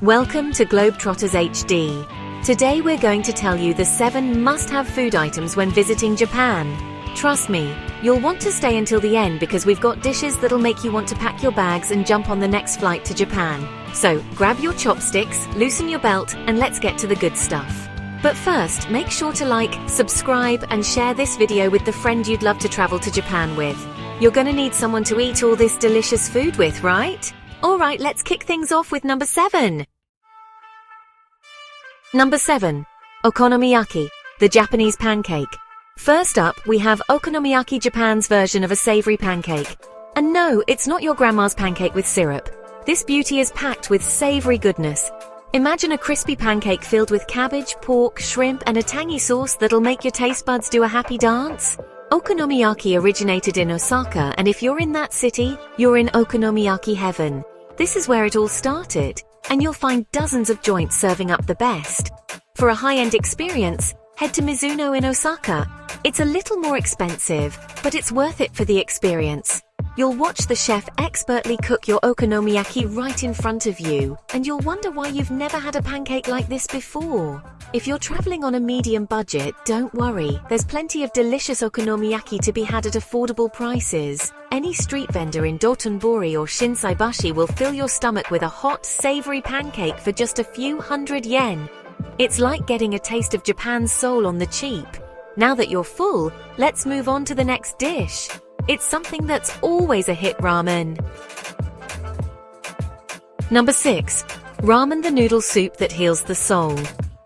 Welcome to Globetrotters HD. Today we're going to tell you the 7 must-have food items when visiting Japan. Trust me, you'll want to stay until the end because we've got dishes that'll make you want to pack your bags and jump on the next flight to Japan. So grab your chopsticks, loosen your belt, and let's get to the good stuff. But first, make sure to like, subscribe, and share this video with the friend you'd love to travel to Japan with. You're gonna need someone to eat all this delicious food with, right? Alright, let's kick things off with number 7. Number 7. Okonomiyaki, the Japanese pancake. First up, we have Okonomiyaki, Japan's version of a savory pancake. And no, it's not your grandma's pancake with syrup. This beauty is packed with savory goodness. Imagine a crispy pancake filled with cabbage, pork, shrimp, and a tangy sauce that'll make your taste buds do a happy dance. Okonomiyaki originated in Osaka, and if you're in that city, you're in okonomiyaki heaven. This is where it all started, and you'll find dozens of joints serving up the best. For a high-end experience, head to Mizuno in Osaka. It's a little more expensive, but it's worth it for the experience. You'll watch the chef expertly cook your okonomiyaki right in front of you, and you'll wonder why you've never had a pancake like this before. If you're traveling on a medium budget, don't worry. There's plenty of delicious okonomiyaki to be had at affordable prices. Any street vendor in Dotonbori or Shinsaibashi will fill your stomach with a hot, savory pancake for just a few hundred yen. It's like getting a taste of Japan's soul on the cheap. Now that you're full, let's move on to the next dish. It's something that's always a hit: ramen. Number 6. Ramen, the noodle soup that heals the soul.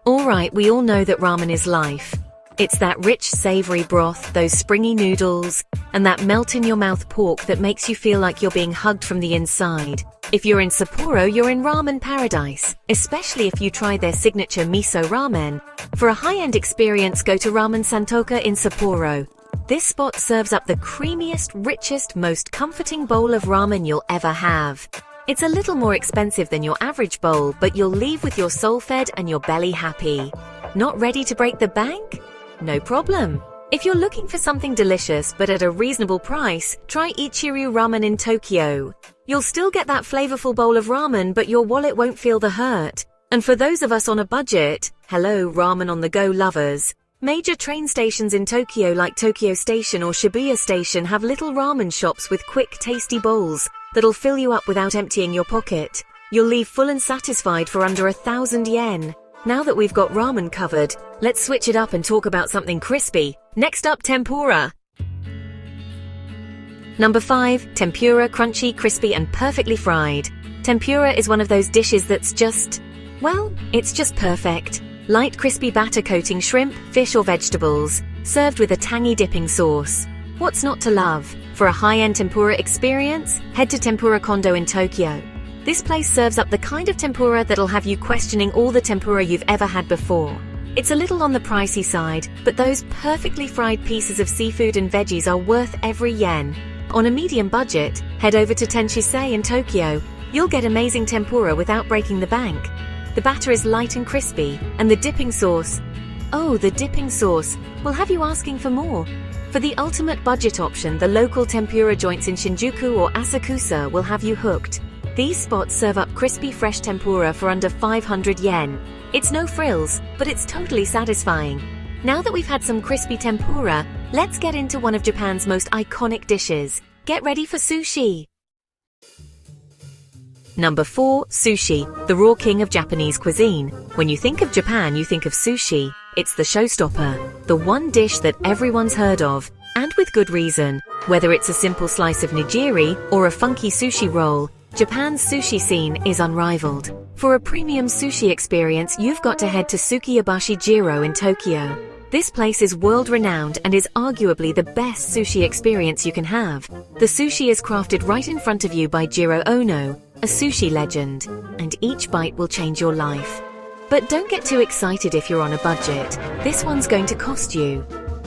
Alright, we all know that ramen is life. It's that rich, savory broth, those springy noodles, and that melt-in-your-mouth pork that makes you feel like you're being hugged from the inside. If you're in Sapporo, you're in ramen paradise, especially if you try their signature miso ramen. For a high-end experience, go to Ramen Santoka in Sapporo. This spot serves up the creamiest, richest, most comforting bowl of ramen you'll ever have. It's a little more expensive than your average bowl, but you'll leave with your soul fed and your belly happy. Not ready to break the bank? No problem. If you're looking for something delicious but at a reasonable price, try Ichiryu Ramen in Tokyo. You'll still get that flavorful bowl of ramen, but your wallet won't feel the hurt. And for those of us on a budget, hello ramen on the go lovers. Major train stations in Tokyo like Tokyo Station or Shibuya Station have little ramen shops with quick, tasty bowls that'll fill you up without emptying your pocket. You'll leave full and satisfied for under 1,000 yen. Now that we've got ramen covered, let's switch it up and talk about something crispy. Next up, tempura. Number 5. Tempura, crunchy, crispy, and perfectly fried. Tempura is one of those dishes that's just, well, it's just perfect. Light, crispy batter coating shrimp, fish, or vegetables, served with a tangy dipping sauce. What's not to love? For a high-end tempura experience, head to Tempura Kondo in Tokyo. This place serves up the kind of tempura that'll have you questioning all the tempura you've ever had before. It's a little on the pricey side, but those perfectly fried pieces of seafood and veggies are worth every yen. On a medium budget, head over to Tenchisei in Tokyo. You'll get amazing tempura without breaking the bank. The batter is light and crispy, and the dipping sauce. Oh, the dipping sauce will have you asking for more. For the ultimate budget option, the local tempura joints in Shinjuku or Asakusa will have you hooked. These spots serve up crispy, fresh tempura for under 500 yen. It's no frills, but it's totally satisfying. Now that we've had some crispy tempura, let's get into one of Japan's most iconic dishes. Get ready for sushi. Number 4. Sushi, the raw king of Japanese cuisine. When you think of Japan, you think of sushi. It's the showstopper, the one dish that everyone's heard of, and with good reason. Whether it's a simple slice of nigiri or a funky sushi roll, Japan's sushi scene is unrivaled. For a premium sushi experience, you've got to head to Sukiyabashi Jiro in Tokyo. This place is world-renowned and is arguably the best sushi experience you can have. The sushi is crafted right in front of you by Jiro Ono, a sushi legend, and each bite will change your life. But don't get too excited if you're on a budget. This one's going to cost you.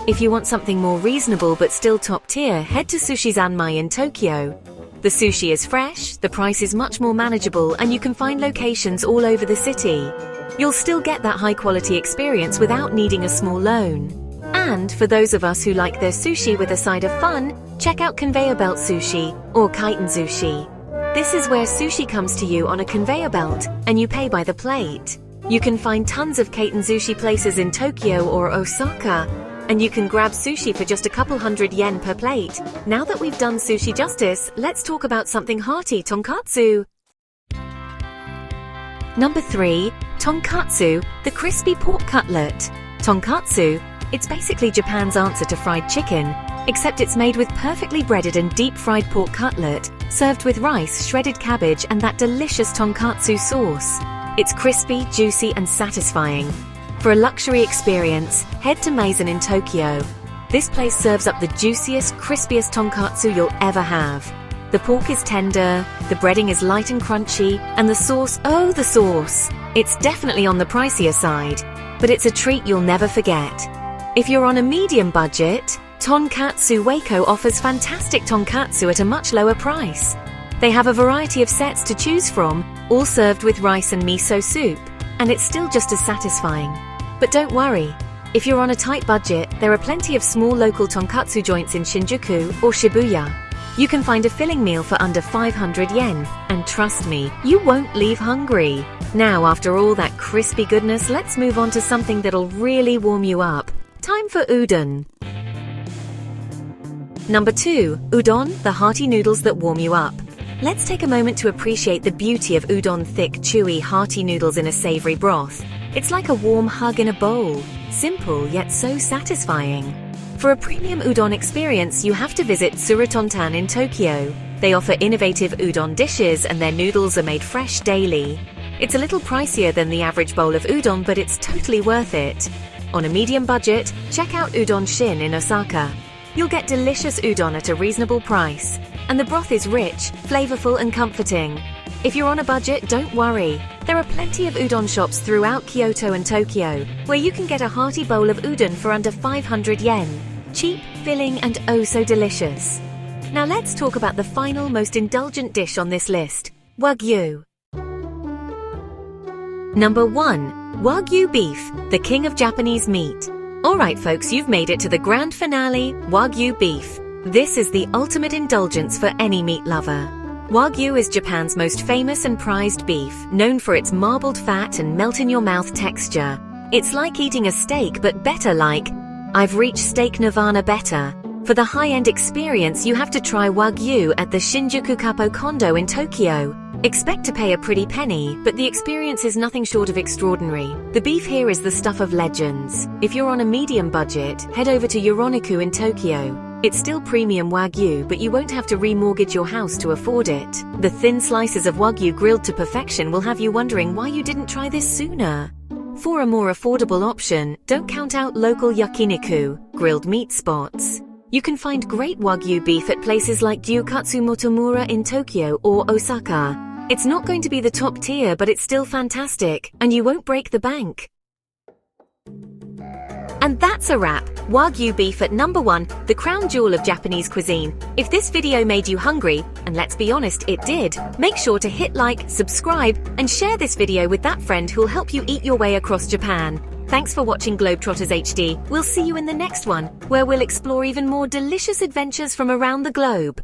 If you want something more reasonable but still top tier, head to Sushi Zanmai in Tokyo. The sushi is fresh, the price is much more manageable, and you can find locations all over the city. You'll still get that high-quality experience without needing a small loan. And for those of us who like their sushi with a side of fun, check out conveyor belt sushi or kaiten sushi. This is where sushi comes to you on a conveyor belt, and you pay by the plate. You can find tons of kaiten sushi places in Tokyo or Osaka, and you can grab sushi for just a couple $100 per plate. Now that we've done sushi justice, let's talk about something hearty, tonkatsu. Number 3. Tonkatsu, the crispy pork cutlet. Tonkatsu, it's basically Japan's answer to fried chicken, except it's made with perfectly breaded and deep-fried pork cutlet, served with rice, shredded cabbage, and that delicious tonkatsu sauce. It's crispy, juicy, and satisfying. For a luxury experience, head to Meizen in Tokyo. This place serves up the juiciest, crispiest tonkatsu you'll ever have. The pork is tender, the breading is light and crunchy, and the sauce, oh the sauce! It's definitely on the pricier side, but it's a treat you'll never forget. If you're on a medium budget, Tonkatsu Waco offers fantastic tonkatsu at a much lower price. They have a variety of sets to choose from, all served with rice and miso soup, and it's still just as satisfying. But don't worry, if you're on a tight budget, there are plenty of small local tonkatsu joints in Shinjuku or Shibuya. You can find a filling meal for under 500 yen, and trust me, you won't leave hungry. Now, after all that crispy goodness, let's move on to something that'll really warm you up. Time for udon. Number 2. Udon, the hearty noodles that warm you up. Let's take a moment to appreciate the beauty of udon, thick, chewy, hearty noodles in a savory broth. It's like a warm hug in a bowl. Simple, yet so satisfying. For a premium udon experience, you have to visit Surutontan in Tokyo. They offer innovative udon dishes and their noodles are made fresh daily. It's a little pricier than the average bowl of udon, but it's totally worth it. On a medium budget, check out Udon Shin in Osaka. You'll get delicious udon at a reasonable price, and the broth is rich, flavorful, and comforting. If you're on a budget, don't worry. There are plenty of udon shops throughout Kyoto and Tokyo, where you can get a hearty bowl of udon for under 500 yen. Cheap, filling, and oh so delicious. Now let's talk about the final, most indulgent dish on this list, Wagyu. Number 1. Wagyu Beef, the king of Japanese meat. Alright folks, you've made it to the grand finale, Wagyu Beef. This is the ultimate indulgence for any meat lover. Wagyu is Japan's most famous and prized beef, known for its marbled fat and melt-in-your-mouth texture. It's like eating a steak, but better like, I've reached steak nirvana better. For the high-end experience, you have to try Wagyu at the Shinjuku Kappo Kondo in Tokyo. Expect to pay a pretty penny, but the experience is nothing short of extraordinary. The beef here is the stuff of legends. If you're on a medium budget, head over to Yoroniku in Tokyo. It's still premium Wagyu, but you won't have to remortgage your house to afford it. The thin slices of Wagyu grilled to perfection will have you wondering why you didn't try this sooner. For a more affordable option, don't count out local yakiniku, grilled meat spots. You can find great Wagyu beef at places like Gyukatsu Motomura in Tokyo or Osaka. It's not going to be the top tier, but it's still fantastic, and you won't break the bank. And that's a wrap. Wagyu beef at number 1, the crown jewel of Japanese cuisine. If this video made you hungry, and let's be honest, it did, make sure to hit like, subscribe, and share this video with that friend who'll help you eat your way across Japan. Thanks for watching Globetrotters HD. We'll see you in the next one, where we'll explore even more delicious adventures from around the globe.